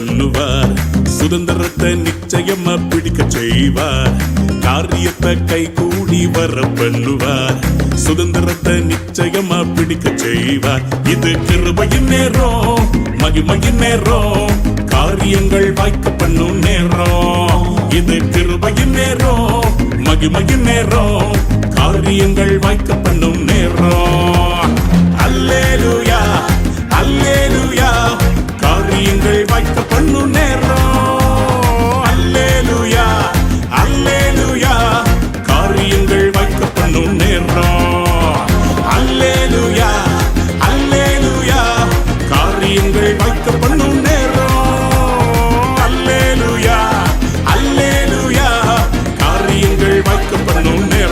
பண்ணுவார். சுதந்திரத்தை நிச்சயமா பிடிக்க செய்வார். காரியத்தை கை கூடி வர பண்ணுவார். சுதந்திரத்தை நிச்சயமா பிடிக்க செய்வார். இது கிருபையின் நேரம், மகிமையின் நேரம், காரியங்கள் வாய்க்க பண்ணும் நேரம். இது கிருபையின் நேரம், மகிமையின் நேரம், காரியங்கள் வாய்க்க பண்ணும் நேரம். அல்லேலூயா அல்லேலூயா, காரியங்கள் வாய்க்க பண்ணும் நேரம். அல்லேலூயா அல்லேலூயா, காரியங்கள் வாய்க்க பண்ணும் நேரம். அல்லேலூயா அல்லேலூயா, காரியங்கள் வாய்க்க பண்ணும் நேரம். அல்லேலூயா அல்லேலூயா, காரியங்கள் வாய்க்க பண்ணும் நேரம்.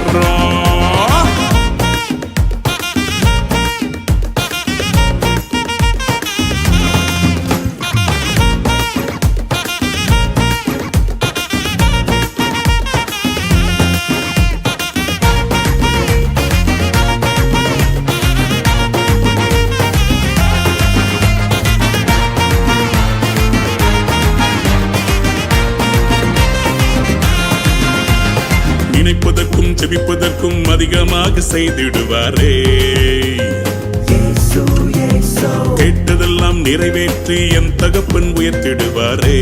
நினைப்பதற்கும் செபிப்பதற்கும் அதிகமாக செய்திடுவாரே. கேட்டதெல்லாம் நிறைவேற்றி என் தகப்பன் உயர்த்திடுவாரே.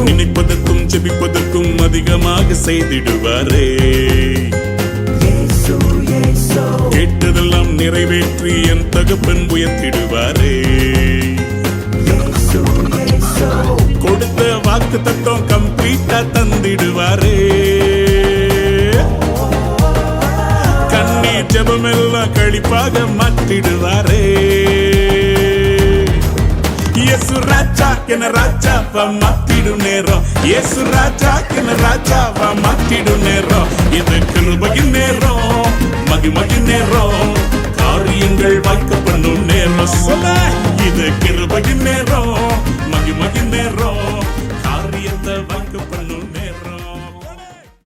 நினைப்பதற்கும் செபிப்பதற்கும் அதிகமாக செய்திடுவாரே. கேட்டதெல்லாம் நிறைவேற்றி என் தகப்பன் உயர்த்திடுவாரே. கொடுத்த வாக்கு தத்துவம் கம்ப்ளீட்டா தந்திடுவாரே. கண்ணீர் ஜெபமெல்லாம் கழிப்பாக மாற்றிடுவாரே. இயேசு ராஜா என ராஜாவா மாற்றிடும் நேரம். இயேசு ராஜா என ராஜாவா மாற்றிடும் நேரம். இது கிருபையின் நேரம், மகிமையின் நேரம், காரியங்கள் வாய்க்க பண்ணும் நேரம். சொல்ல இது கிருபையின் நேரம், மகிமையின் நேரம்.